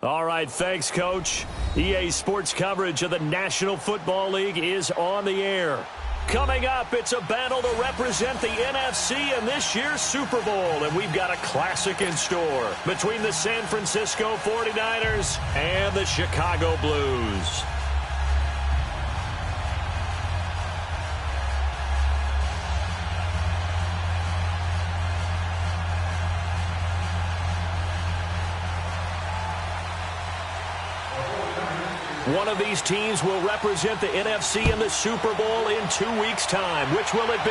All right, thanks, Coach. EA Sports coverage of the National Football League is on the air. Coming up, it's a battle to represent the NFC in this year's Super Bowl, and we've got a classic in store between the San Francisco 49ers and the Chicago Blues. One of these teams will represent the NFC in the Super Bowl in 2 weeks' time. Which will it be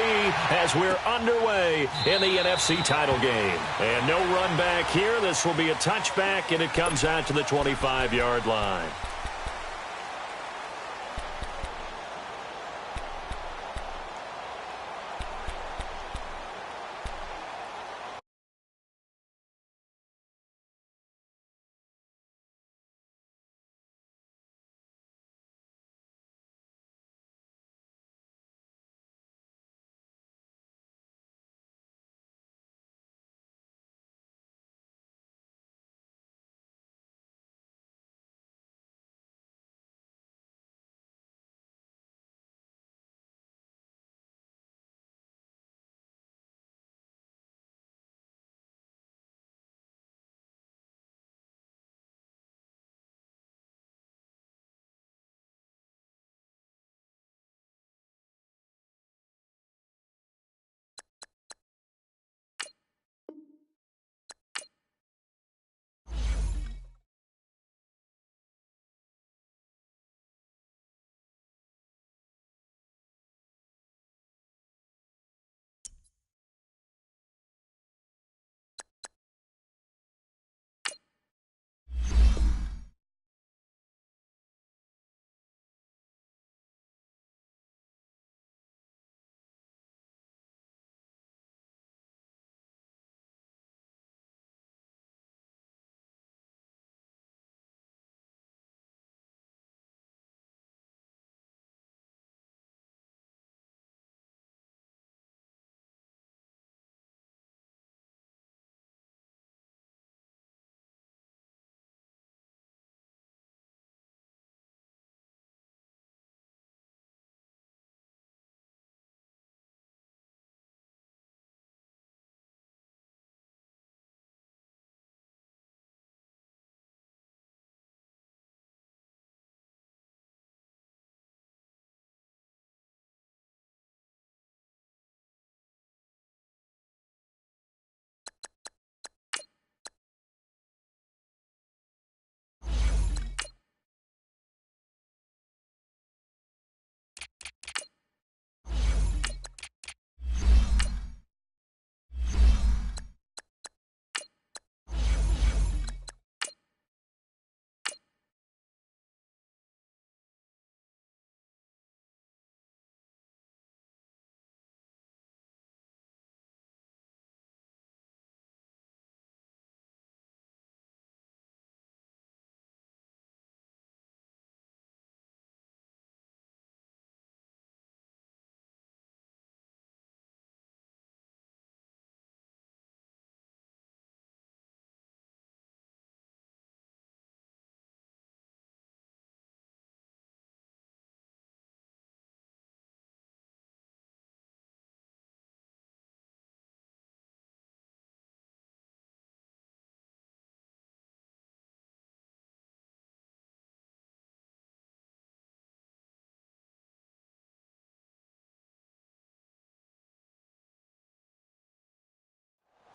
as we're underway in the NFC title game? And no run back here. This will be a touchback, and it comes out to the 25-yard line.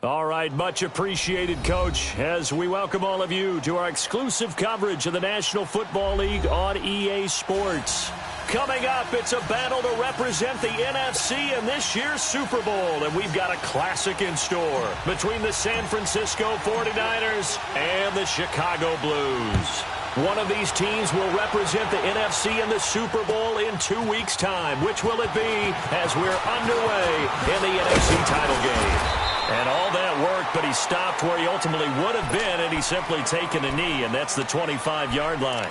All right, much appreciated, Coach, as we welcome all of you to our exclusive coverage of the National Football League on EA Sports. Coming up, it's a battle to represent the NFC in this year's Super Bowl, and we've got a classic in store between the San Francisco 49ers and the Chicago Blues. One of these teams will represent the NFC in the Super Bowl in 2 weeks' time. Which will it be as we're underway in the NFC title game? And all that worked, but he stopped where he ultimately would have been, and he's simply taken a knee, and that's the 25-yard line.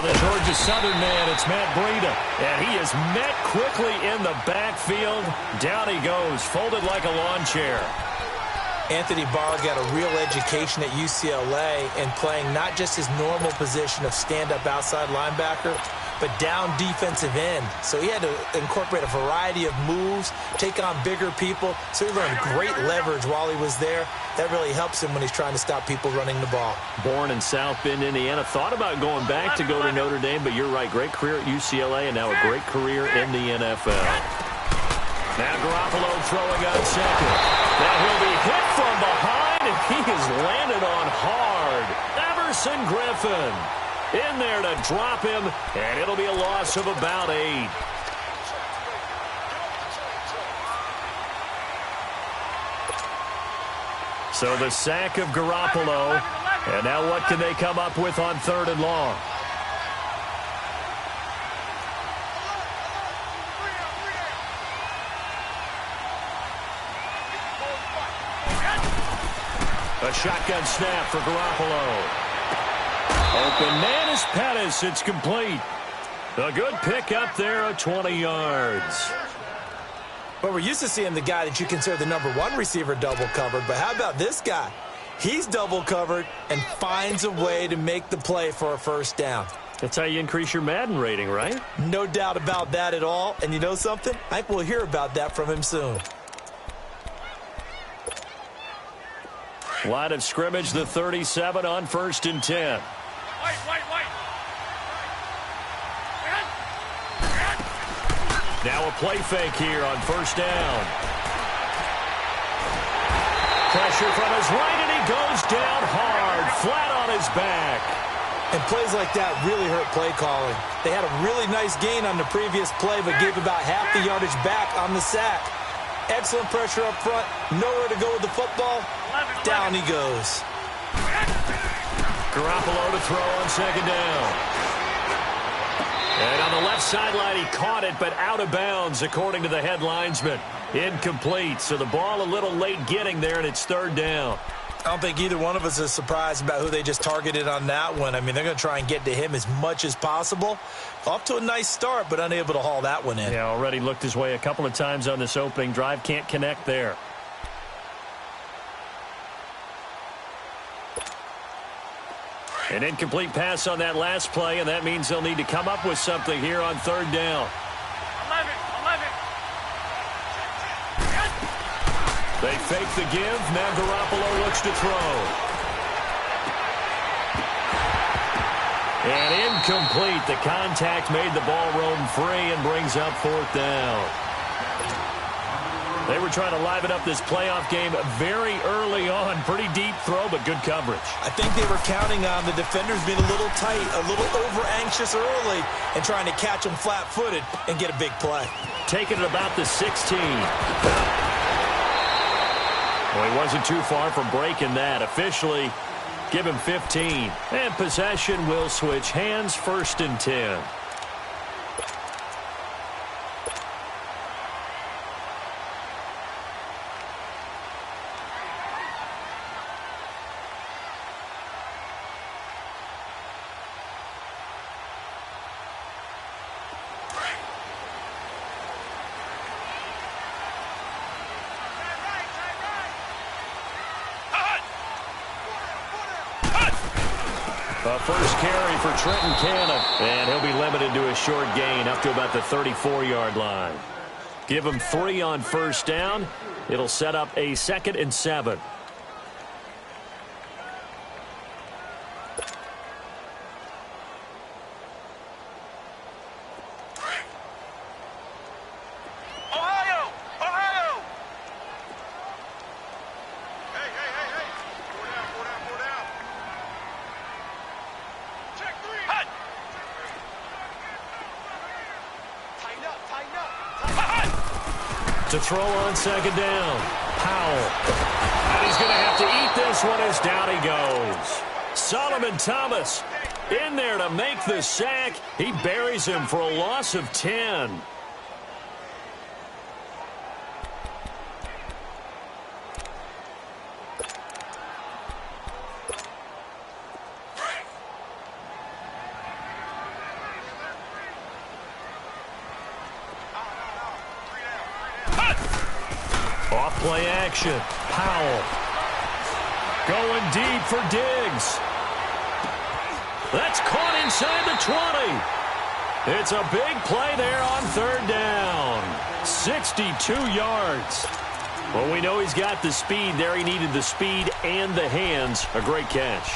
the Georgia Southern man, it's Matt Breida. And he is met quickly in the backfield. Down he goes, folded like a lawn chair. Anthony Barr got a real education at UCLA in playing not just his normal position of stand-up outside linebacker, but down defensive end. So he had to incorporate a variety of moves, take on bigger people. So he learned great leverage while he was there. That really helps him when he's trying to stop people running the ball. Born in South Bend, Indiana. Thought about going back to go to Notre Dame, but you're right. Great career at UCLA and now a great career in the NFL. Now Garoppolo throwing on second. Now he'll be hit from behind, and he is landed on hard. Everson Griffin in there to drop him, and it'll be a loss of about 8. So the sack of Garoppolo, and now what can they come up with on 3rd and long? A shotgun snap for Garoppolo. Open man is Pettis. It's complete. A good pick up there at 20 yards. But we're used to seeing the guy that you consider the #1 receiver double covered. But how about this guy? He's double covered and finds a way to make the play for a first down. That's how you increase your Madden rating, right? No doubt about that at all. And you know something? I think we'll hear about that from him soon. Line of scrimmage, the 37 on 1st and 10. Now a play fake here on 1st down. Pressure from his right, and he goes down hard, flat on his back. And plays like that really hurt play calling. They had a really nice gain on the previous play, but gave about half the yardage back on the sack. Excellent pressure up front, nowhere to go with the football. Down he goes. Garoppolo to throw on 2nd down. And on the left sideline, he caught it, but out of bounds, according to the head linesman. Incomplete, so the ball a little late getting there, and it's 3rd down. I don't think either one of us is surprised about who they just targeted on that one. I mean, they're going to try and get to him as much as possible. Off to a nice start, but unable to haul that one in. Yeah, already looked his way a couple of times on this opening drive. Can't connect there. An incomplete pass on that last play, and that means they'll need to come up with something here on 3rd down. 11. They fake the give. Now Garoppolo looks to throw. And incomplete. The contact made the ball roam free and brings up 4th down. They were trying to liven up this playoff game very early on. Pretty deep throw, but good coverage. I think they were counting on the defenders being a little tight, a little over-anxious early, and trying to catch them flat-footed and get a big play. Taking it about the 16. Well, he wasn't too far from breaking that. Officially, give him 15. And possession will switch hands, 1st and 10. First carry for Trenton Cannon, and he'll be limited to a short gain up to about the 34-yard line. Give him 3 on 1st down. It'll set up a 2nd and 7. To throw on 2nd down. Powell. And he's going to have to eat this one as down he goes. Solomon Thomas in there to make the sack. He buries him for a loss of 10. Play action. Powell. Going deep for Diggs. That's caught inside the 20. It's a big play there on third down. 62 yards. Well, we know he's got the speed there. He needed the speed and the hands. A great catch.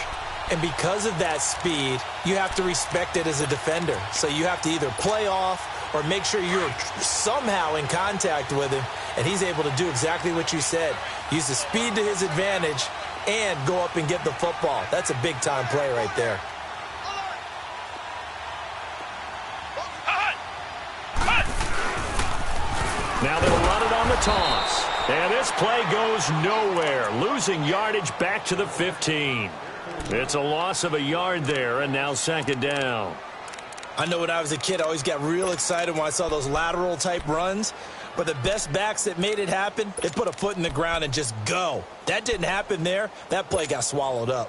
And because of that speed, you have to respect it as a defender. So you have to either play off or make sure you're somehow in contact with him, and he's able to do exactly what you said. Use the speed to his advantage and go up and get the football. That's a big-time play right there. Now they'll run it on the toss. And this play goes nowhere. Losing yardage back to the 15. It's a loss of a yard there, and now second down. I know when I was a kid, I always got real excited when I saw those lateral-type runs. But the best backs that made it happen, they put a foot in the ground and just go. That didn't happen there. That play got swallowed up.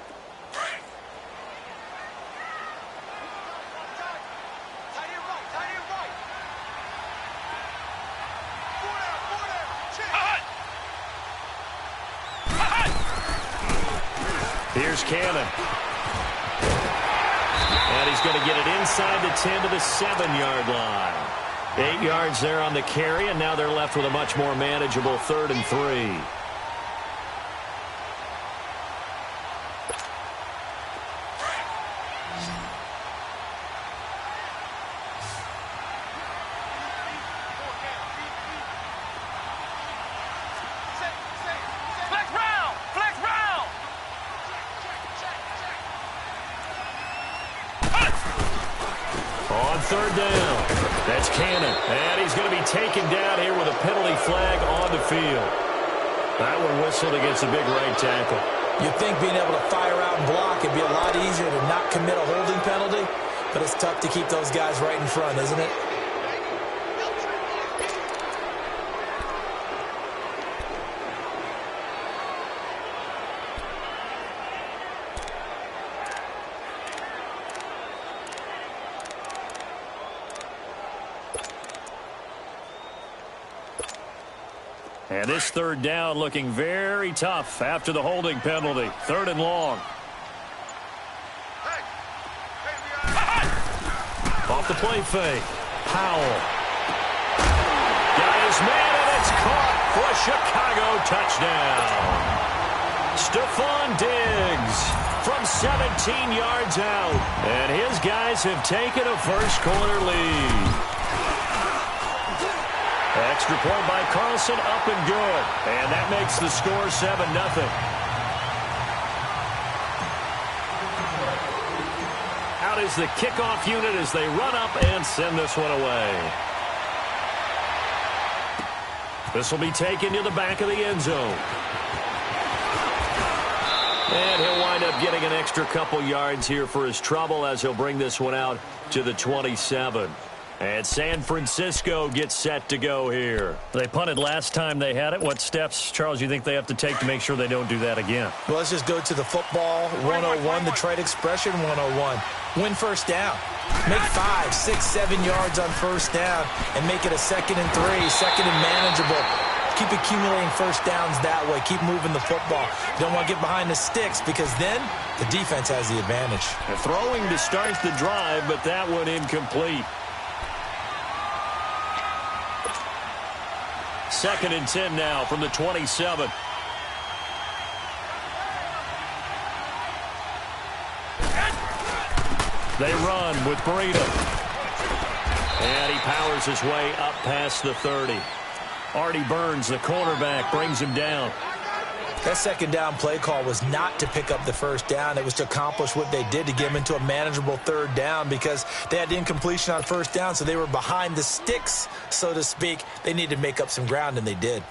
Here's Cannon. And he's going to get it inside the 10 to the 7-yard line. 8 yards there on the carry, and now they're left with a much more manageable 3rd and 3. Third down. That's Cannon. And he's going to be taken down here with a penalty flag on the field. That one whistled against a big right tackle. You'd think being able to fire out and block would be a lot easier to not commit a holding penalty, but it's tough to keep those guys right in front, isn't it? And this third down looking very tough after the holding penalty. 3rd and long. Off the play fake. Powell. Got his man, and it's caught for a Chicago touchdown. Stephon Diggs from 17 yards out. And his guys have taken a first-quarter lead. Extra point by Carlson, up and good. And that makes the score 7-0. Out is the kickoff unit as they run up and send this one away. This will be taken to the back of the end zone. And he'll wind up getting an extra couple yards here for his trouble as he'll bring this one out to the 27. And San Francisco gets set to go here. They punted last time they had it. What steps, Charles, you think they have to take to make sure they don't do that again? Well, let's just go to the football 101, the trade expression 101. Win first down. Make 5, 6, 7 yards on first down and make it a 2nd and 3, 2nd and manageable. Keep accumulating first downs that way. Keep moving the football. You don't want to get behind the sticks because then the defense has the advantage. They're throwing to start the drive, but that one incomplete. 2nd and 10 now from the 27. They run with Breida. And he powers his way up past the 30. Artie Burns, the cornerback, brings him down. That 2nd down play call was not to pick up the first down. It was to accomplish what they did to get them into a manageable 3rd down because they had incompletion on first down, so they were behind the sticks, so to speak. They needed to make up some ground, and they did.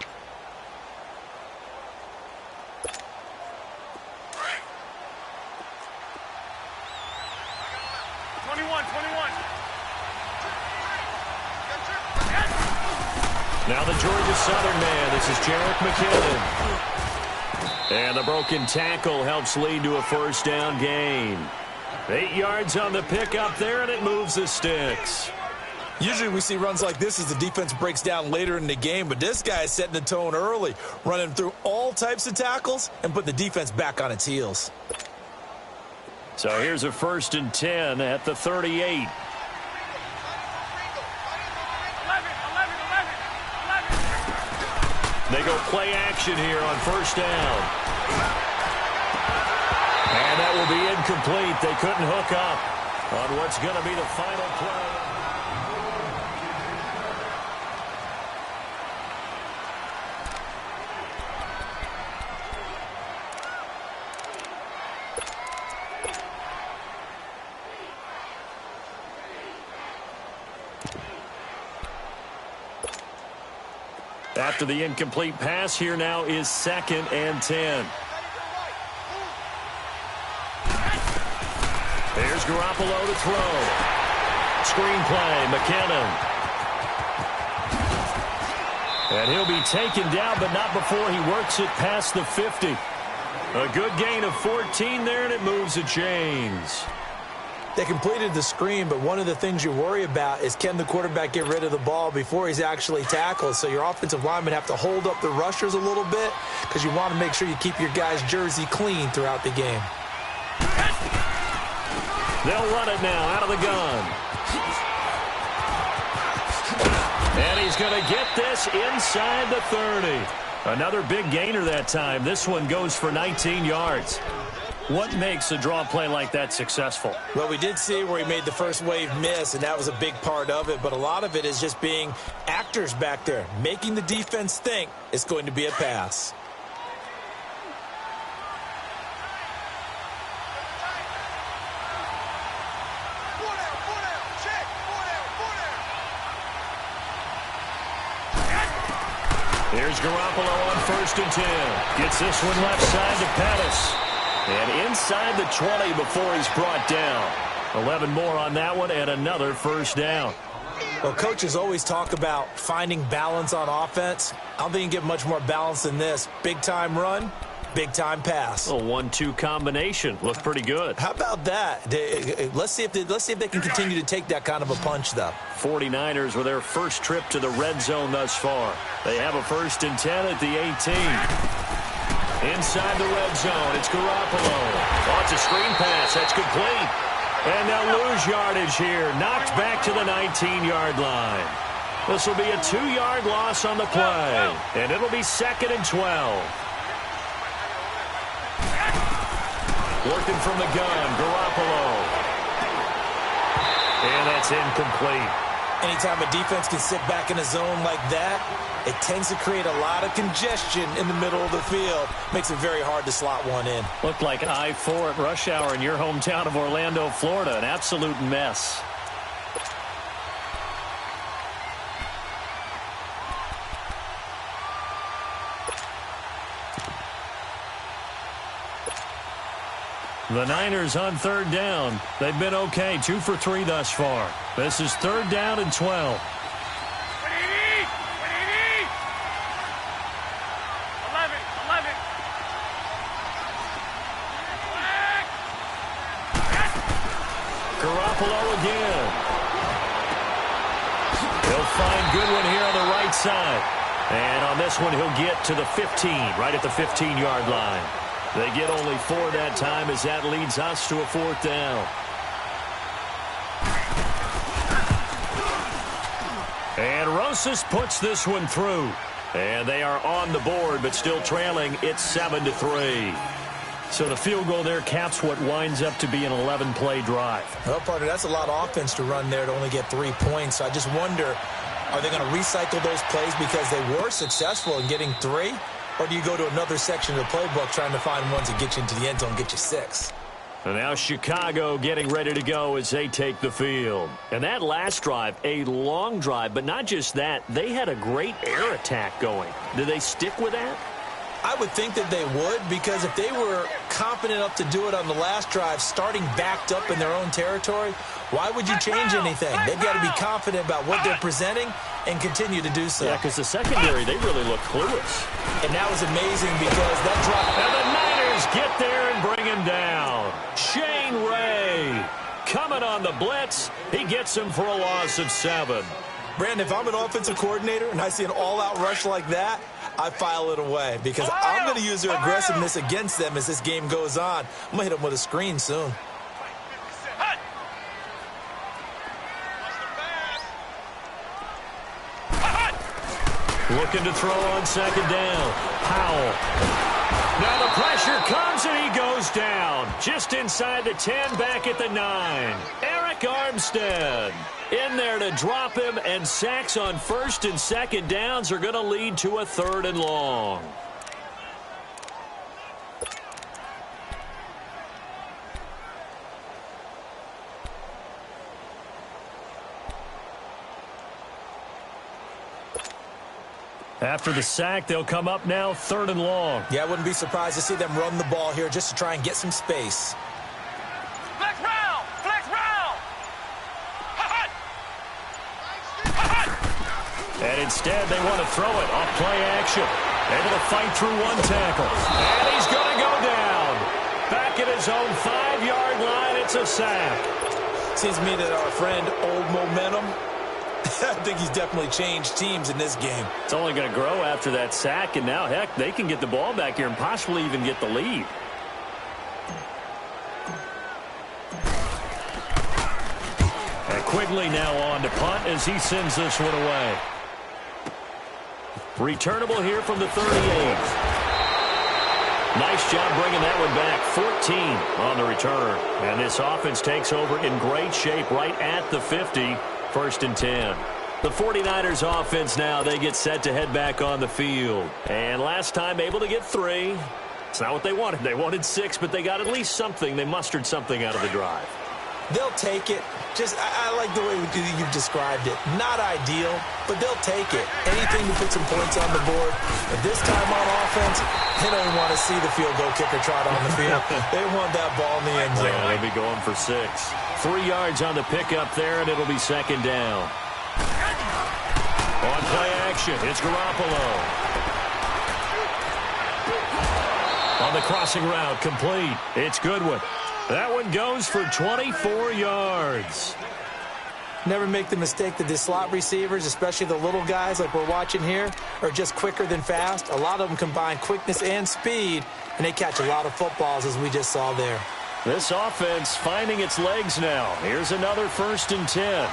Now the Georgia Southern man. This is Jerick McKinnon. And the broken tackle helps lead to a first down gain. 8 yards on the pickup there, and it moves the sticks. Usually we see runs like this as the defense breaks down later in the game, but this guy is setting the tone early, running through all types of tackles and put the defense back on its heels. So here's a 1st and 10 at the 38. They go play action here on 1st down. And that will be incomplete. They couldn't hook up on what's going to be the final play. After the incomplete pass, here now is 2nd and 10. There's Garoppolo to throw. Screenplay, McKinnon. And he'll be taken down, but not before he works it past the 50. A good gain of 14 there, and it moves the chains. They completed the screen, but one of the things you worry about is can the quarterback get rid of the ball before he's actually tackled? So your offensive linemen have to hold up the rushers a little bit because you want to make sure you keep your guy's jersey clean throughout the game. They'll run it now out of the gun. And he's going to get this inside the 30. Another big gainer that time. This one goes for 19 yards. What makes a draw play like that successful? Well, we did see where he made the first wave miss, and that was a big part of it. But a lot of it is just being actors back there, making the defense think it's going to be a pass. Here's Garoppolo on 1st and 10. Gets this one left side to Pettis. And inside the 20 before he's brought down. 11 more on that one and another 1st down. Well, coaches always talk about finding balance on offense. I don't think you can get much more balance than this. Big-time run, big-time pass. A 1-2 combination. Looked pretty good. How about that? Let's see if they can continue to take that kind of a punch, though. 49ers with their first trip to the red zone thus far. They have a 1st and 10 at the 18. Inside the red zone, it's Garoppolo. Oh, it's a screen pass. That's complete. And they'll lose yardage here. Knocked back to the 19-yard line. This will be a 2-yard loss on the play. And it'll be 2nd and 12. Working from the gun, Garoppolo. And that's incomplete. Anytime a defense can sit back in a zone like that, it tends to create a lot of congestion in the middle of the field. Makes it very hard to slot one in. Looked like I-4 at rush hour in your hometown of Orlando, Florida. An absolute mess. The Niners on 3rd down. They've been okay, 2 for 3 thus far. This is 3rd down and 12. Garoppolo again. He'll find Goodwin here on the right side. And on this one, he'll get to the 15, right at the 15-yard line. They get only 4 that time as that leads us to a 4th down. And Rosas puts this one through. And they are on the board, but still trailing. It's 7-3. So the field goal there caps what winds up to be an 11-play drive. Well, partner, that's a lot of offense to run there to only get 3 points. So I just wonder, are they going to recycle those plays because they were successful in getting 3? Or do you go to another section of the playbook trying to find ones that get you into the end zone and get you 6? And now Chicago getting ready to go as they take the field. And that last drive, a long drive, but not just that. They had a great air attack going. Did they stick with that? I would think that they would, because if they were confident enough to do it on the last drive, starting backed up in their own territory, why would you change anything? They've got to be confident about what they're presenting and continue to do so. Yeah, because the secondary, they really look clueless. And that was amazing because that drop. And the Niners get there and bring him down. Shane Ray coming on the blitz. He gets him for a loss of 7. Brandon, if I'm an offensive coordinator and I see an all-out rush like that, I file it away because I'm going to use their aggressiveness against them as this game goes on. I'm going to hit them with a screen soon. Looking to throw on 2nd down. Powell. Now the pressure comes and he goes down. Just inside the 10, back at the 9. Eric Armstead in there to drop him, and sacks on 1st and 2nd downs are going to lead to a 3rd and long. After the sack, they'll come up now 3rd and long. Yeah, I wouldn't be surprised to see them run the ball here just to try and get some space. Flex round! Flex round! And instead, they want to throw it off play action. Able to fight through one tackle. And he's going to go down. Back at his own 5-yard line, it's a sack. Seems to me that our friend Old Momentum, I think he's definitely changed teams in this game. It's only going to grow after that sack, and now, heck, they can get the ball back here and possibly even get the lead. And Quigley now on to punt as he sends this one away. Returnable here from the 38. Nice job bringing that one back. 14 on the return. And this offense takes over in great shape right at the 50. 1st and 10. The 49ers offense now, they get set to head back on the field. And last time able to get 3. It's not what they wanted. They wanted 6, but they got at least something. They mustered something out of the drive. They'll take it. I like the way you've described it. Not ideal, but they'll take it. Anything to put some points on the board. But this time on offense, they don't want to see the field goal kicker trot on the field. They want that ball in the end zone. They'll be going for 6. 3 yards on the pickup there, and it'll be 2nd down. On play action, it's Garoppolo. On the crossing route, complete. It's Goodwin. That one goes for 24 yards. Never make the mistake that the slot receivers, especially the little guys like we're watching here, are just quicker than fast. A lot of them combine quickness and speed, and they catch a lot of footballs, as we just saw there. This offense finding its legs now. Here's another 1st and 10.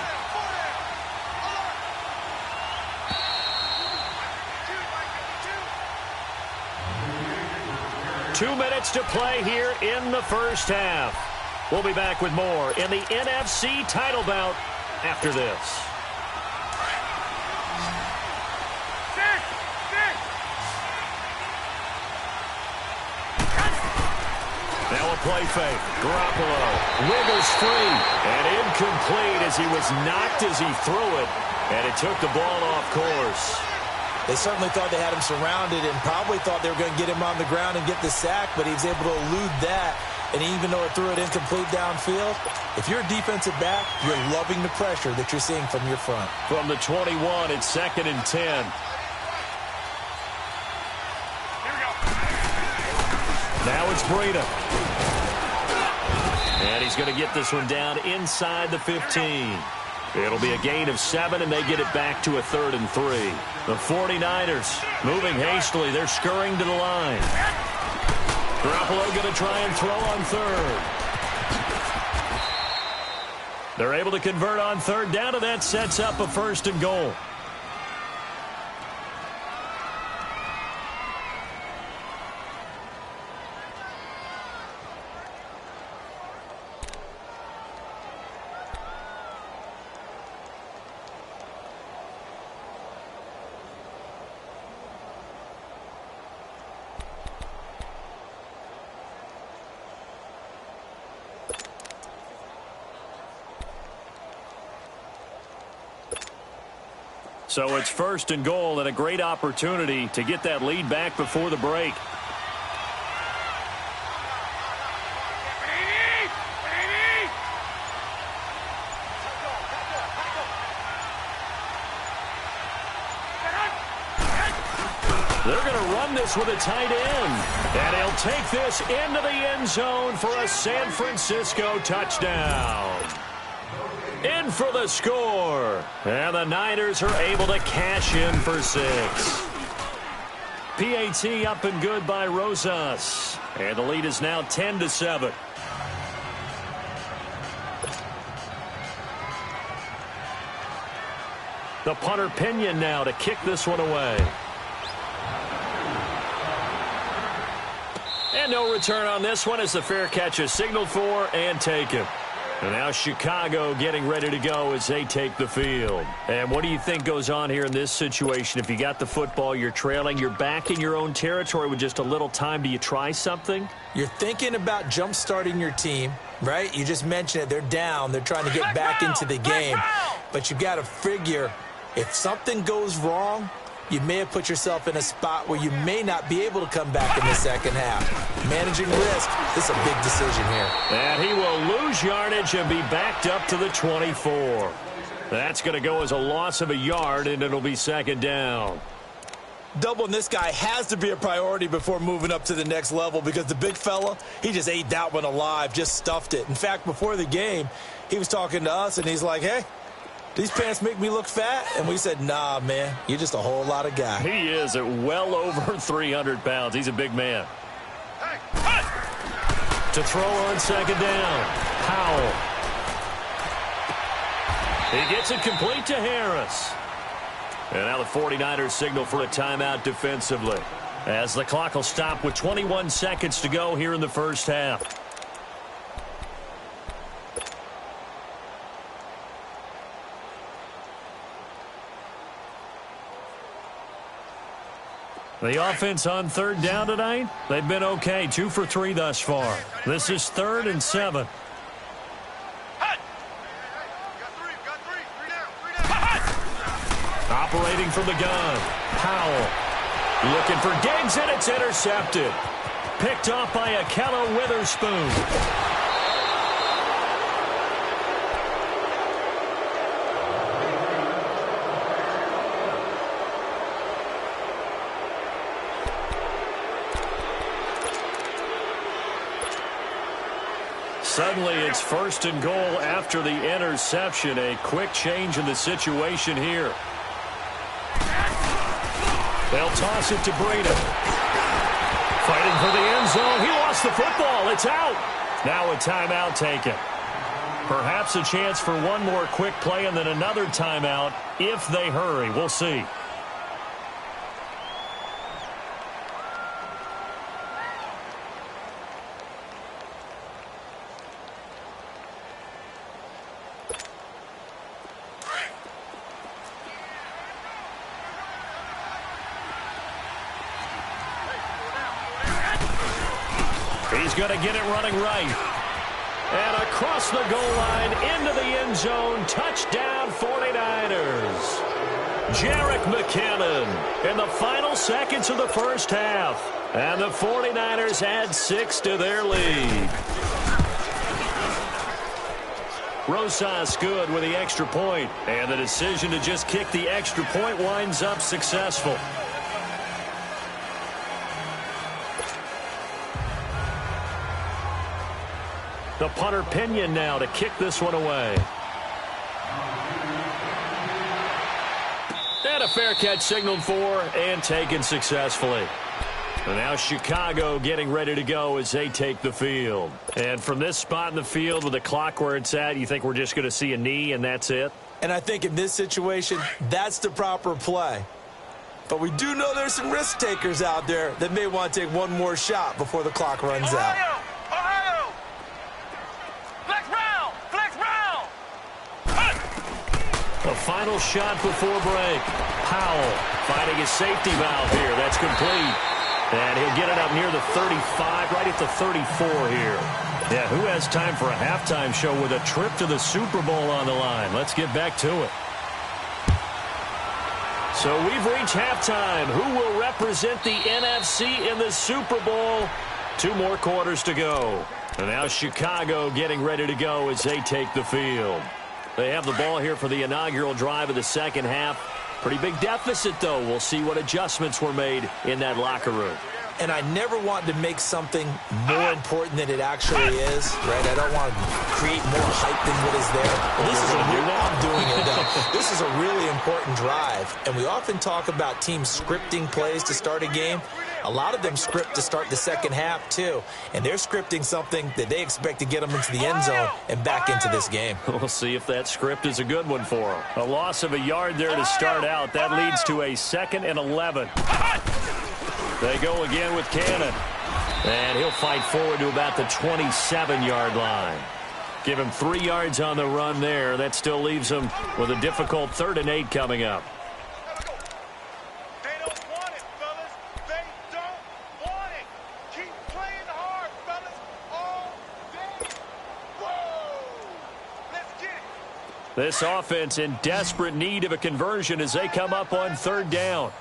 Two minutes to play here in the first half. We'll be back with more in the NFC title bout after this. Now a play fake. Garoppolo wiggles free and incomplete as he was knocked as he threw it, and it took the ball off course. They certainly thought they had him surrounded and probably thought they were going to get him on the ground and get the sack, but he was able to elude that. And even though it threw it incomplete downfield, if you're a defensive back, you're loving the pressure that you're seeing from your front. From the 21, it's 2nd and 10. Now it's Breida. And he's going to get this one down inside the 15. It'll be a gain of 7, and they get it back to a 3rd and 3. The 49ers moving hastily. They're scurrying to the line. Garoppolo going to try and throw on 3rd. They're able to convert on 3rd down, and that sets up a 1st and goal. So it's 1st and goal, and a great opportunity to get that lead back before the break. They're going going to run this with a tight end. And he'll take this into the end zone for a San Francisco touchdown. In for the score. And the Niners are able to cash in for 6. PAT up and good by Rosas. And the lead is now 10-7. The punter Pinion now to kick this one away. And no return on this one as the fair catch is signaled for and taken. And now Chicago getting ready to go as they take the field. And what do you think goes on here in this situation? If you got the football, you're trailing, you're back in your own territory with just a little time. Do you try something? You're thinking about jump-starting your team, right? You just mentioned it. They're down. They're trying to get back into the game. But you've got to figure if something goes wrong, you may have put yourself in a spot where you may not be able to come back in the second half. Managing risk, this is a big decision here. And he will lose yardage and be backed up to the 24. That's going to go as a loss of a yard, and it'll be second down. Doubling this guy has to be a priority before moving up to the next level because the big fella, he just ate that one alive, just stuffed it. In fact, before the game, he was talking to us, and he's like, hey, these pants make me look fat? And we said, nah, man, you're just a whole lot of guy. He is at well over 300 pounds. He's a big man. To throw on second down, Powell. He gets it complete to Harris. And now the 49ers signal for a timeout defensively, as the clock will stop with 21 seconds to go here in the first half. The offense on third down tonight, they've been okay. 2 for 3 thus far. This is 3rd and 7. Operating from the gun, Powell. Looking for Diggs, and it's intercepted. Picked off by Ahkello Witherspoon. Suddenly, it's 1st and goal after the interception. A quick change in the situation here. They'll toss it to Breida. Fighting for the end zone. He lost the football. It's out. Now a timeout taken. Perhaps a chance for one more quick play and then another timeout if they hurry. We'll see. He's going to get it running right. And across the goal line, into the end zone, touchdown 49ers. Jerick McKinnon in the final seconds of the first half. And the 49ers add 6 to their lead. Rosas good with the extra point. And the decision to just kick the extra point winds up successful. The punter Pinion now to kick this one away. And a fair catch signaled for and taken successfully. And now Chicago getting ready to go as they take the field. And from this spot in the field with the clock where it's at, you think we're just going to see a knee and that's it? And I think in this situation, that's the proper play. But we do know there's some risk takers out there that may want to take one more shot before the clock runs out. The final shot before break. Powell finding his safety valve here. That's complete. And he'll get it up near the 35, right at the 34 here. Yeah, who has time for a halftime show with a trip to the Super Bowl on the line? Let's get back to it. So we've reached halftime. Who will represent the NFC in the Super Bowl? 2 more quarters to go. And now Chicago getting ready to go as they take the field. They have the ball here for the inaugural drive of the second half. Pretty big deficit, though. We'll see what adjustments were made in that locker room. And I never want to make something more important than it actually is, right? I don't want to create more hype than what is there. I'm doing it, though. This is a really important drive, and we often talk about teams scripting plays to start a game. A lot of them script to start the second half, too, and they're scripting something that they expect to get them into the end zone and back into this game. We'll see if that script is a good one for them. A loss of a yard there to start out. That leads to a 2nd and 11. They go again with Cannon. And he'll fight forward to about the 27-yard line. Give him 3 yards on the run there. That still leaves him with a difficult 3rd and 8 coming up. They don't want it, fellas. They don't want it. Keep playing hard, fellas. All day. Whoa! Let's get it. This offense in desperate need of a conversion as they come up on 3rd down.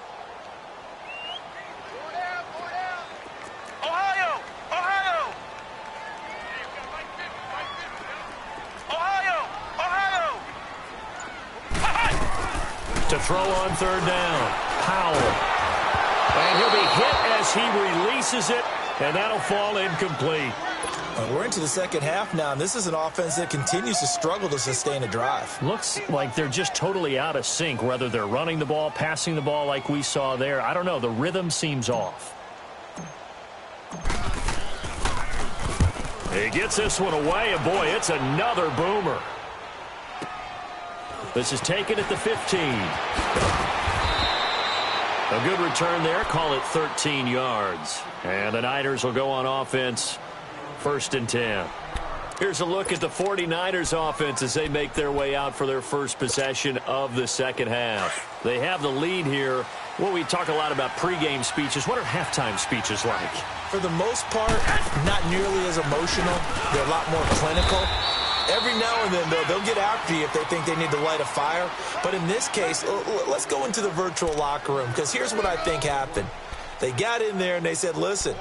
To throw on 3rd down. Powell. And he'll be hit as he releases it, and that'll fall incomplete. We're into the second half now, and this is an offense that continues to struggle to sustain a drive. Looks like they're just totally out of sync, whether they're running the ball, passing the ball like we saw there. I don't know. The rhythm seems off. He gets this one away, and boy, it's another boomer. This is taken at the 15. A good return there. Call it 13 yards. And the Niners will go on offense. 1st and 10. Here's a look at the 49ers offense as they make their way out for their first possession of the second half. They have the lead here. Well, we talk a lot about pregame speeches. What are halftime speeches like? For the most part, not nearly as emotional. They're a lot more clinical. Every now and then, though, they'll get after you if they think they need to light a fire. But in this case, let's go into the virtual locker room, because here's what I think happened. They got in there and they said, listen,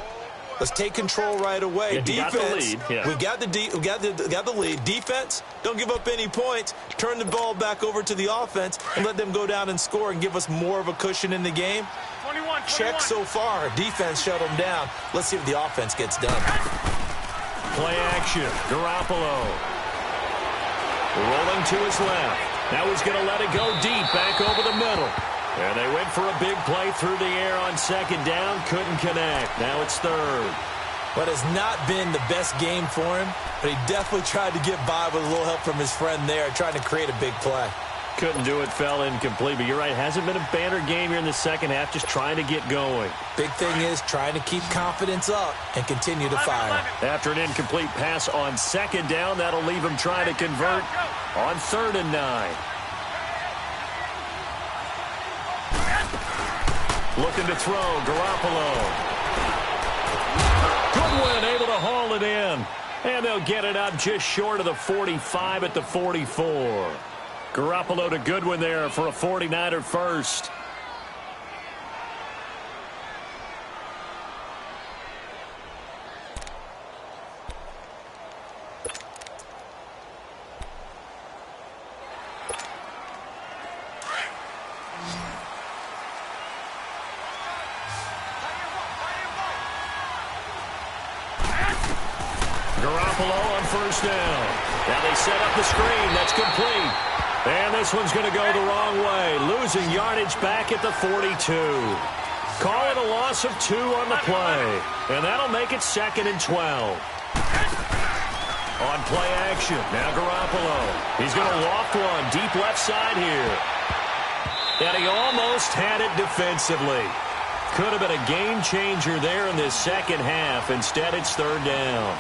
let's take control right away. Yeah, Defense, we got the lead. Defense, don't give up any points. Turn the ball back over to the offense and let them go down and score and give us more of a cushion in the game. 21. Check so far. Defense shut them down. Let's see if the offense gets done. Play action. Garoppolo. Rolling to his left. Now he's going to let it go deep, back over the middle. And they went for a big play through the air on 2nd down. Couldn't connect. Now it's 3rd. What has not been the best game for him, but he definitely tried to get by with a little help from his friend there, trying to create a big play. Couldn't do it, fell incomplete. But you're right, hasn't been a banner game here in the second half, just trying to get going. Big thing is trying to keep confidence up and continue to fire. After an incomplete pass on 2nd down, that'll leave him trying to convert on 3rd and 9. Looking to throw, Garoppolo. Goodwin able to haul it in. And they'll get it up just short of the 45 at the 44. Garoppolo to Goodwin there for a 49er first. Garoppolo on 1st down. Now they set up the screen. That's complete. And this one's going to go the wrong way. Losing yardage back at the 42. Call it a loss of 2 on the play. And that'll make it 2nd and 12. On play action. Now Garoppolo. He's going to loft one. Deep left side here. And he almost had it defensively. Could have been a game changer there in this second half. Instead, it's 3rd down.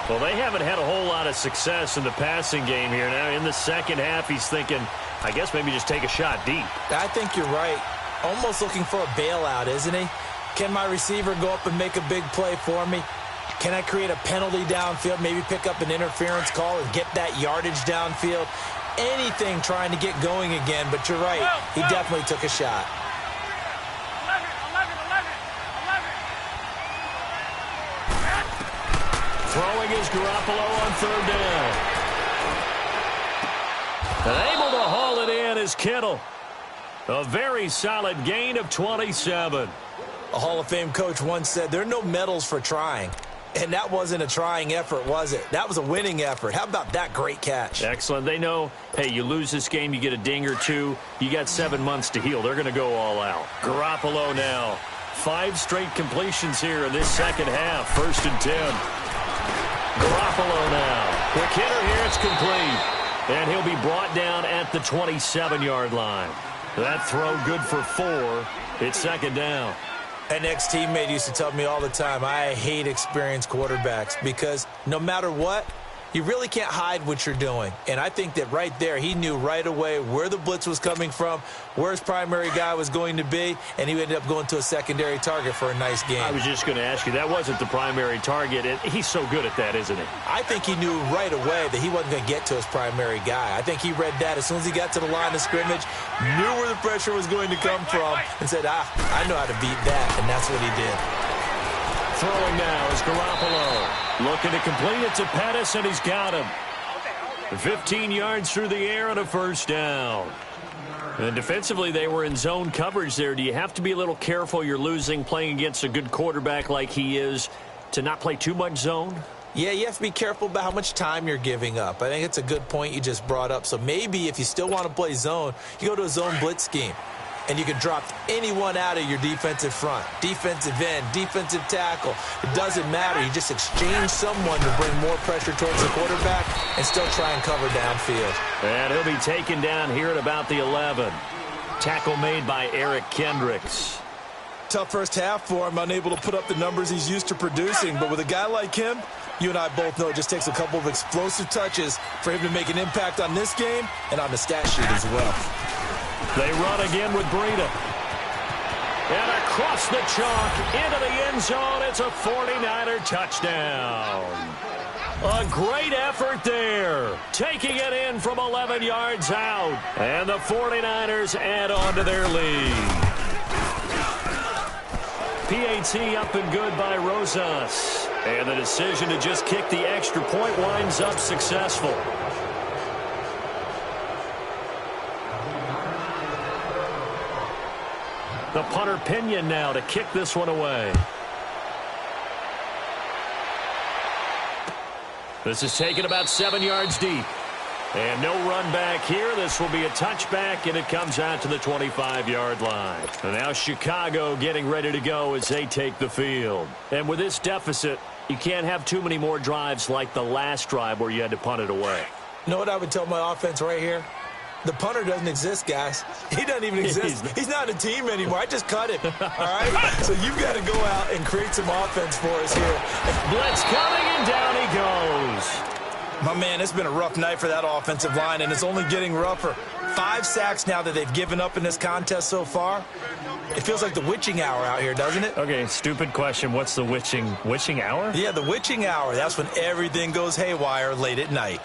Well, they haven't had a whole lot of success in the passing game here. Now, in the second half, he's thinking, I guess maybe just take a shot deep. I think you're right. Almost looking for a bailout, isn't he? Can my receiver go up and make a big play for me? Can I create a penalty downfield, maybe pick up an interference call and get that yardage downfield? Anything trying to get going again, but you're right. He definitely took a shot. 11. Throwing is Garoppolo on 3rd down. And able to haul it in is Kittle. A very solid gain of 27. A Hall of Fame coach once said, there are no medals for trying. And that wasn't a trying effort, was it? That was a winning effort. How about that great catch? Excellent. They know, hey, you lose this game, you get a ding or two. You got 7 months to heal. They're going to go all out. Garoppolo now. 5 straight completions here in this second half. 1st and 10. Garoppolo now. Quick hitter here. It's complete. And he'll be brought down at the 27-yard line. That throw good for 4. It's 2nd down. An ex-teammate used to tell me all the time, I hate experienced quarterbacks because no matter what, you really can't hide what you're doing. And I think that right there, he knew right away where the blitz was coming from, where his primary guy was going to be, and he ended up going to a secondary target for a nice game. I was just going to ask you, that wasn't the primary target, and he's so good at that, isn't he? I think he knew right away that he wasn't going to get to his primary guy. I think he read that as soon as he got to the line of scrimmage, knew where the pressure was going to come from, and said, I know how to beat that, and that's what he did. Throwing now is Garoppolo. Looking to complete it to Pettis, and he's got him. 15 yards through the air and a 1st down. And defensively, they were in zone coverage there. Do you have to be a little careful you're losing playing against a good quarterback like he is to not play too much zone? Yeah, you have to be careful about how much time you're giving up. I think it's a good point you just brought up. So maybe if you still want to play zone, you go to a zone blitz scheme. And you can drop anyone out of your defensive front, defensive end, defensive tackle. It doesn't matter. You just exchange someone to bring more pressure towards the quarterback and still try and cover downfield. And he'll be taken down here at about the 11. Tackle made by Eric Kendricks. Tough first half for him, unable to put up the numbers he's used to producing. But with a guy like him, you and I both know it just takes a couple of explosive touches for him to make an impact on this game and on the stat sheet as well. They run again with Breida. And across the chalk, into the end zone, it's a 49er touchdown. A great effort there. Taking it in from 11 yards out. And the 49ers add on to their lead. PAT up and good by Rosas. And the decision to just kick the extra point winds up successful. The punter Pinion now to kick this one away. This is taken about 7 yards deep. And no run back here. This will be a touchback, and it comes out to the 25-yard line. And now Chicago getting ready to go as they take the field. And with this deficit, you can't have too many more drives like the last drive where you had to punt it away. You know what I would tell my offense right here? The punter doesn't exist, guys. He doesn't even exist. He's not a team anymore. I just cut him. All right? So you've got to go out and create some offense for us here. Blitz coming, and down he goes. My man, it's been a rough night for that offensive line, and it's only getting rougher. 5 sacks now that they've given up in this contest so far. It feels like the witching hour out here, doesn't it? Okay, stupid question. What's the witching hour? Yeah, the witching hour. That's when everything goes haywire late at night.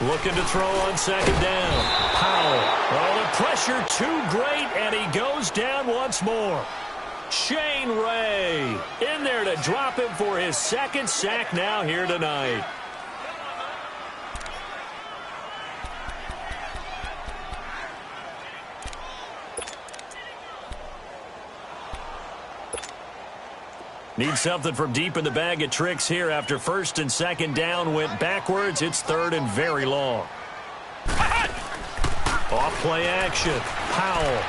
Looking to throw on 2nd down. Powell. Oh, the pressure too great, and he goes down once more. Shane Ray in there to drop him for his 2nd sack now here tonight. Need something from deep in the bag of tricks here after 1st and 2nd down went backwards. It's 3rd and very long. Off play action. Powell.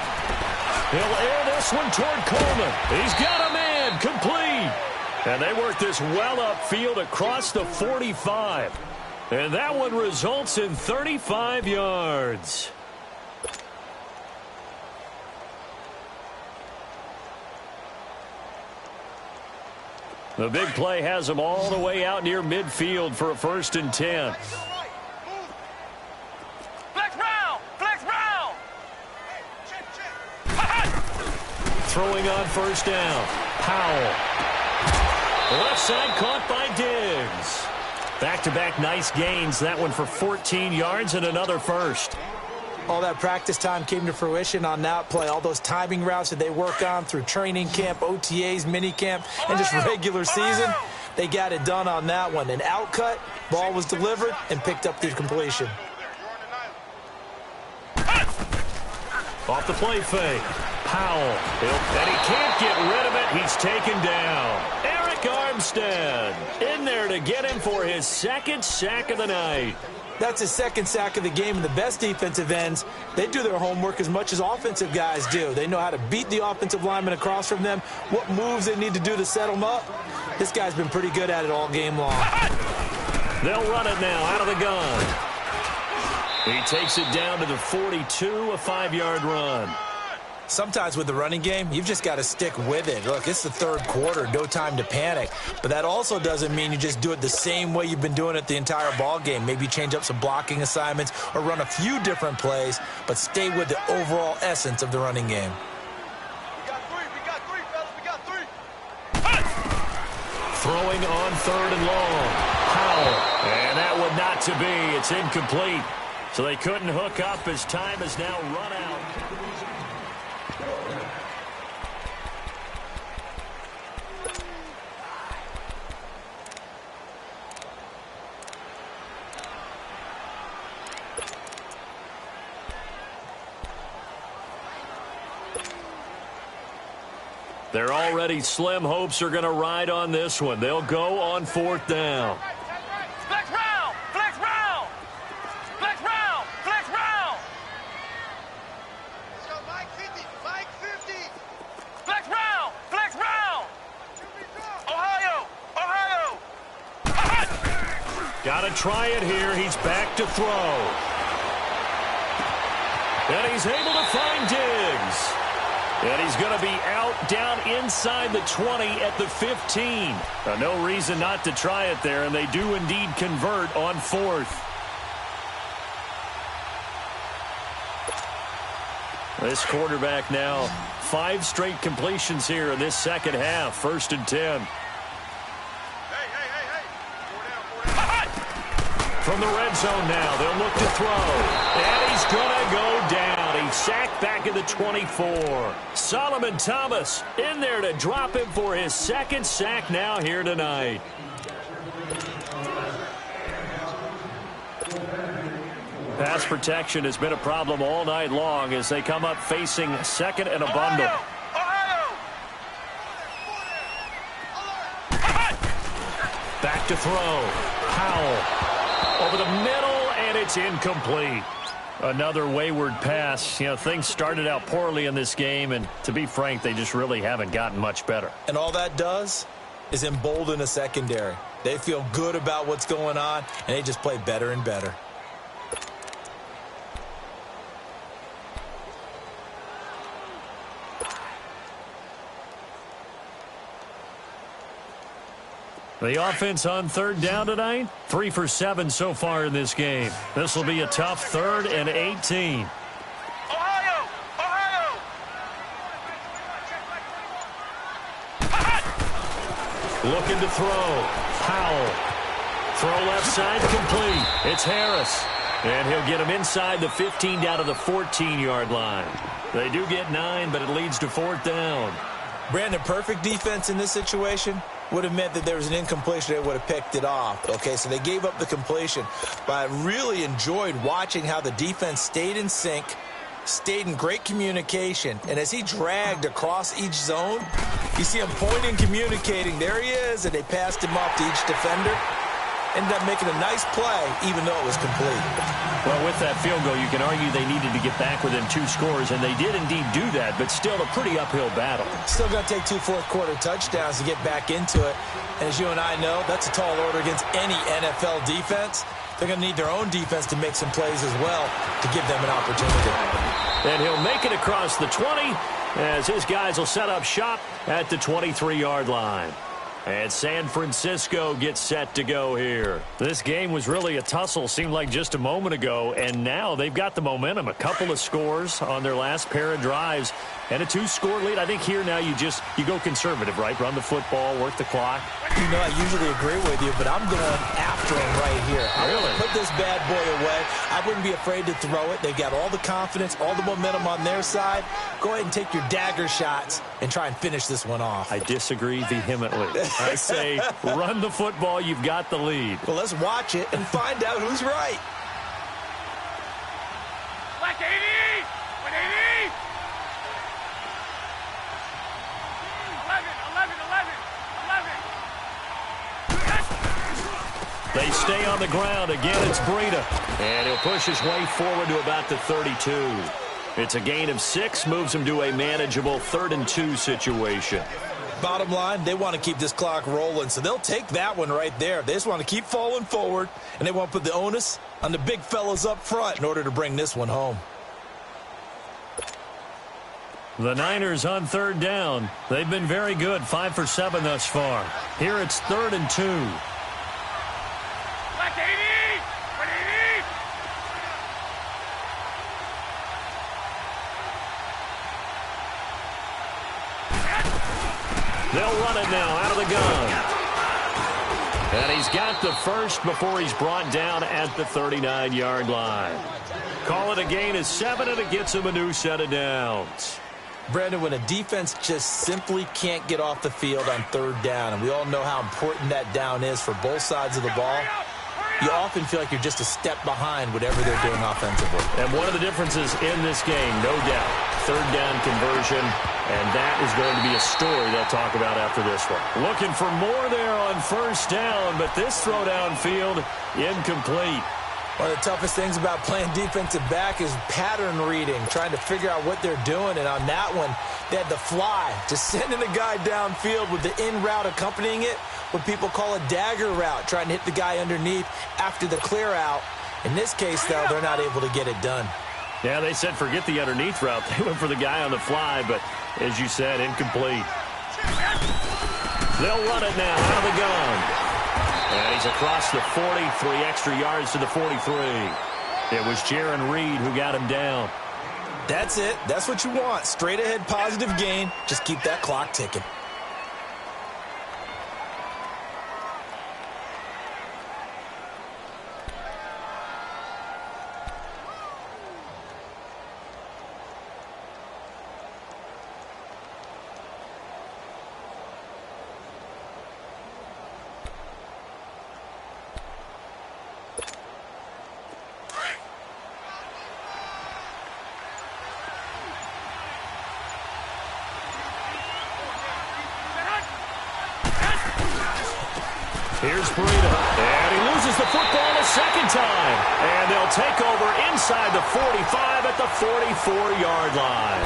He'll air this one toward Coleman. He's got a man complete. And they work this well upfield across the 45. And that one results in 35 yards. The big play has them all the way out near midfield for a 1st and 10. Flex round! Flex round! Throwing on 1st down. Powell. Left side caught by Diggs. Back-to-back nice gains. That one for 14 yards and another 1st. All that practice time came to fruition on that play. All those timing routes that they work on through training camp, OTAs, minicamp, and just regular season, they got it done on that one. An outcut, ball was delivered, and picked up the completion. Off the play fake. Powell. And he can't get rid of it. He's taken down. Eric Armstead in there to get him for his second sack of the night. That's his second sack of the game, and the best defensive ends, they do their homework as much as offensive guys do. They know how to beat the offensive lineman across from them, what moves they need to do to set them up. This guy's been pretty good at it all game long. They'll run it now out of the gun. He takes it down to the 42, a 5-yard run. Sometimes with the running game, you've just got to stick with it. Look, it's the third quarter, no time to panic. But that also doesn't mean you just do it the same way you've been doing it the entire ball game. Maybe change up some blocking assignments or run a few different plays, but stay with the overall essence of the running game. We got three, fellas. We got three. Throwing on third and long. Powell. And that one not to be. It's incomplete. So they couldn't hook up as time has now run out. Their already slim hopes are going to ride on this one. They'll go on fourth down. Flex round! Flex round! Flex round! Flex round! Yo, Mike 50! Mike 50! Flex round! Flex round! Ohio! Ohio! Got to try it here. He's back to throw. And he's able to find Diggs. And he's going to be out down inside the 20 at the 15. No reason not to try it there, and they do indeed convert on fourth. This quarterback now 5 straight completions here in this second half. 1st and 10. Hey! Four down. From the red zone now, they'll look to throw. And he's going to go down. He's sacked back at the 24. Solomon Thomas in there to drop him for his second sack now here tonight. Pass protection has been a problem all night long as they come up facing second and a bundle. Ohio! Back to throw. Powell over the middle, and it's incomplete. Another wayward pass. You know, things started out poorly in this game, and to be frank, they just really haven't gotten much better. And all that does is embolden a secondary. They feel good about what's going on, and they just play better and better. The offense on third down tonight, 3 for 7 so far in this game. This will be a tough 3rd and 18. Ohio! Ohio! Looking to throw. Powell. Throw left side complete. It's Harris. And he'll get him inside the 15 down to the 14-yard line. They do get 9, but it leads to 4th down. Brandon, perfect defense in this situation would have meant that there was an incompletion. They would have picked it off. Okay, so they gave up the completion. But I really enjoyed watching how the defense stayed in sync, stayed in great communication. And as he dragged across each zone, you see him pointing, communicating. There he is, and they passed him off to each defender. Ended up making a nice play, even though it was complete. Well, with that field goal, you can argue they needed to get back within 2 scores, and they did indeed do that, but still a pretty uphill battle. Still going to take 2 fourth-quarter touchdowns to get back into it. And as you and I know, that's a tall order against any NFL defense. They're going to need their own defense to make some plays as well to give them an opportunity. And he'll make it across the 20 as his guys will set up shop at the 23-yard line. And San Francisco gets set to go here. This game was really a tussle, seemed like just a moment ago, and now they've got the momentum. A couple of scores on their last pair of drives and a 2-score lead. I think here now you go conservative, right? Run the football, work the clock. You know, I usually agree with you, but I'm going after him right here. I want to put this bad boy away. I wouldn't be afraid to throw it. They've got all the confidence, all the momentum on their side. Go ahead and take your dagger shots and try and finish this one off. I disagree vehemently. I say run the football. You've got the lead. Well, let's watch it and find out who's right. Like 80! 180! They stay on the ground. Again, it's Breida. And he'll push his way forward to about the 32. It's a gain of 6, moves him to a manageable 3rd and 2 situation. Bottom line, they want to keep this clock rolling, so they'll take that one right there. They just want to keep falling forward, and they want to put the onus on the big fellas up front in order to bring this one home. The Niners on 3rd down. They've been very good, 5 for 7 thus far. Here it's 3rd and 2. They'll run it now out of the gun. And he's got the first before he's brought down at the 39-yard line. Call it a gain of 7, and it gets him a new set of downs. Brandon, when a defense just simply can't get off the field on 3rd down, and we all know how important that down is for both sides of the ball, you often feel like you're just a step behind whatever they're doing offensively. And one of the differences in this game, no doubt, 3rd down conversion, and that is going to be a story they'll talk about after this one. Looking for more there on 1st down, but this throw downfield, incomplete. One of the toughest things about playing defensive back is pattern reading, trying to figure out what they're doing. And on that one, they had the fly, just sending a guy downfield with the in route accompanying it, what people call a dagger route, trying to hit the guy underneath after the clear out. In this case, though, they're not able to get it done. Yeah, they said forget the underneath route. They went for the guy on the fly, but as you said, incomplete. They'll run it now out of the gun. And he's across the 40, 3 extra yards to the 43. It was Jarran Reed who got him down. That's it. That's what you want. Straight ahead positive gain. Just keep that clock ticking. Here's Breida, and he loses the football a second time. And they'll take over inside the 45 at the 44-yard line.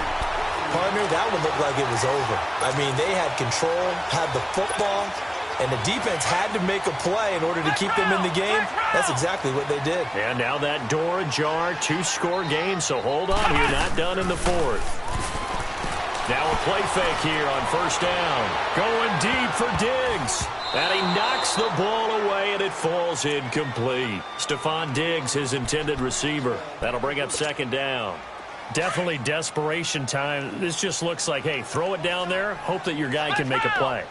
Partner, that one looked like it was over. I mean, they had control, had the football, and the defense had to make a play in order to keep them in the game. That's exactly what they did. And now that door ajar, 2-score game, so hold on here, not done in the 4th. Now a play fake here on 1st down. Going deep for Diggs. And he knocks the ball away, and it falls incomplete. Stephon Diggs, his intended receiver. That'll bring up 2nd down. Definitely desperation time. This just looks like, hey, throw it down there, hope that your guy can make a play.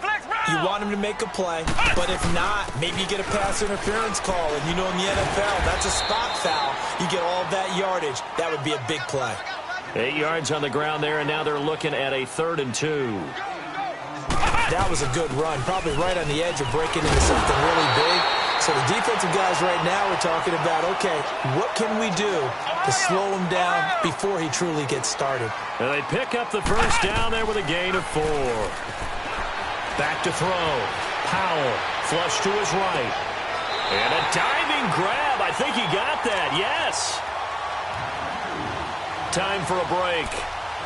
You want him to make a play, but if not, maybe you get a pass interference call. And you know in the NFL, that's a spot foul. You get all that yardage. That would be a big play. 8 yards on the ground there, and now they're looking at a 3rd and 2. That was a good run, probably right on the edge of breaking into something really big. So the defensive guys right now are talking about, okay, what can we do to slow him down before he truly gets started? And they pick up the 1st down there with a gain of 4. Back to throw. Powell, flush to his right. And a diving grab. I think he got that, yes. Time for a break.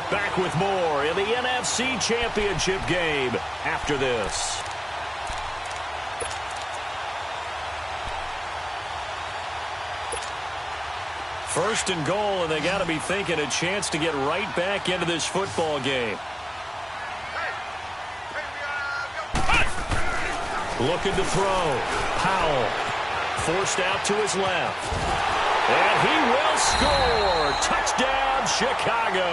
Back with more in the NFC Championship game after this. First and goal, and they got to be thinking a chance to get right back into this football game. Looking to throw. Powell forced out to his left. And he will score. Touchdown, Chicago.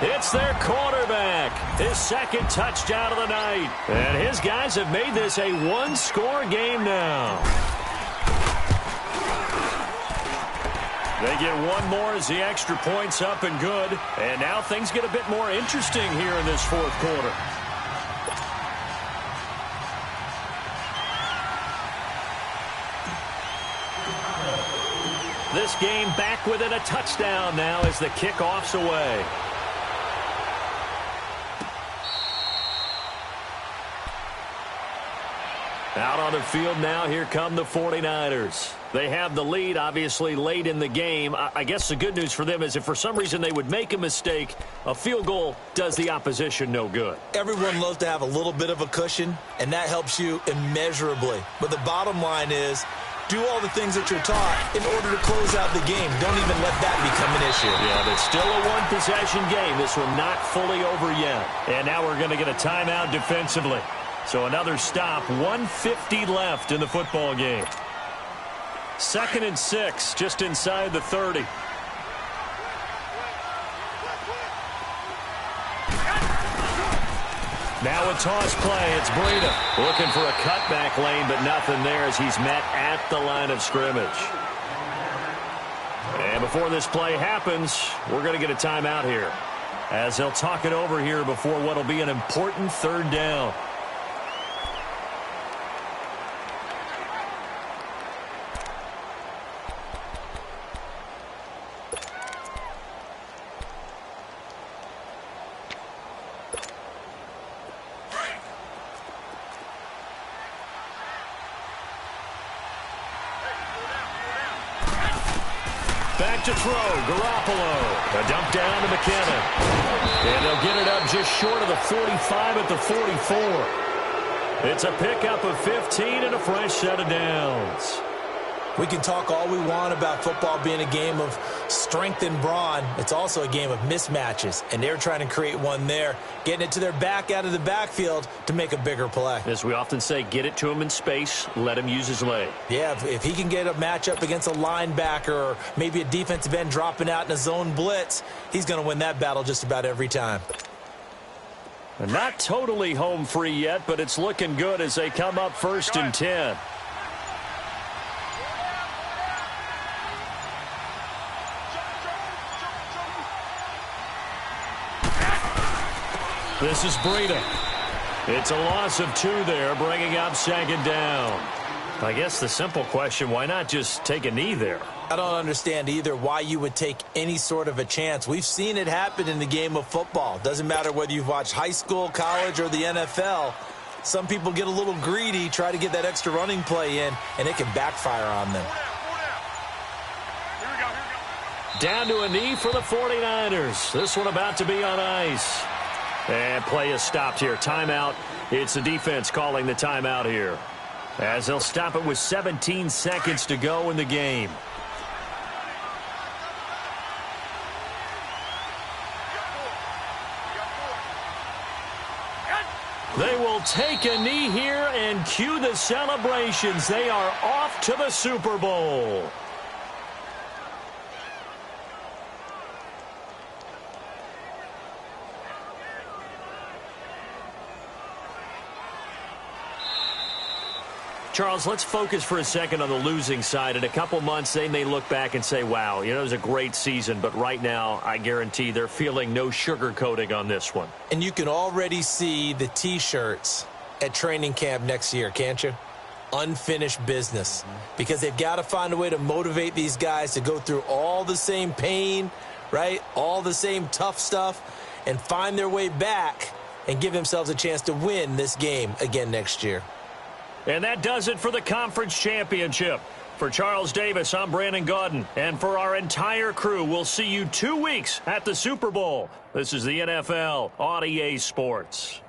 It's their quarterback. His 2nd touchdown of the night. And his guys have made this a 1-score game now. They get one more as the extra point's up and good. And now things get a bit more interesting here in this 4th quarter. This game back within a touchdown now as the kickoff's away. Out on the field now, here come the 49ers. They have the lead, obviously, late in the game. I guess the good news for them is if for some reason they would make a mistake, a field goal does the opposition no good. Everyone loves to have a little bit of a cushion, and that helps you immeasurably. But the bottom line is, do all the things that you're taught in order to close out the game. Don't even let that become an issue. Yeah, but still a one-possession game. This one not fully over yet. And now we're going to get a timeout defensively. So another stop, 1:50 left in the football game. 2nd and 6, just inside the 30. Now a toss play. It's Breida looking for a cutback lane, but nothing there as he's met at the line of scrimmage. And before this play happens, we're going to get a timeout here as they'll talk it over here before what will be an important 3rd down. Back to throw, Garoppolo. A dump down to McKinnon. And they'll get it up just short of the 45 at the 44. It's a pickup of 15 and a fresh set of downs. We can talk all we want about football being a game of strength and brawn. It's also a game of mismatches, and they're trying to create one there, getting it to their back out of the backfield to make a bigger play. As we often say, get it to him in space, let him use his leg. Yeah, if he can get a matchup against a linebacker or maybe a defensive end dropping out in a zone blitz, he's going to win that battle just about every time. And not totally home free yet, but it's looking good as they come up 1st and 10. This is Breida. It's a loss of 2 there, bringing up 2nd down. I guess the simple question, why not just take a knee there? I don't understand either why you would take any sort of a chance. We've seen it happen in the game of football. Doesn't matter whether you've watched high school, college, or the NFL. Some people get a little greedy, try to get that extra running play in, and it can backfire on them. Down to a knee for the 49ers. This one about to be on ice. And play is stopped here. Timeout. It's the defense calling the timeout here, as they'll stop it with 17 seconds to go in the game. They will take a knee here and cue the celebrations. They are off to the Super Bowl. Charles, let's focus for a second on the losing side. In a couple months, they may look back and say, wow, it was a great season. But right now, I guarantee they're feeling no sugarcoating on this one. And you can already see the T-shirts at training camp next year, can't you? Unfinished business. Because they've got to find a way to motivate these guys to go through all the same pain, right? All the same tough stuff, and find their way back and give themselves a chance to win this game again next year. And that does it for the conference championship. For Charles Davis, I'm Brandon Gaudin. And for our entire crew, we'll see you 2 weeks at the Super Bowl. This is the NFL on EA Sports.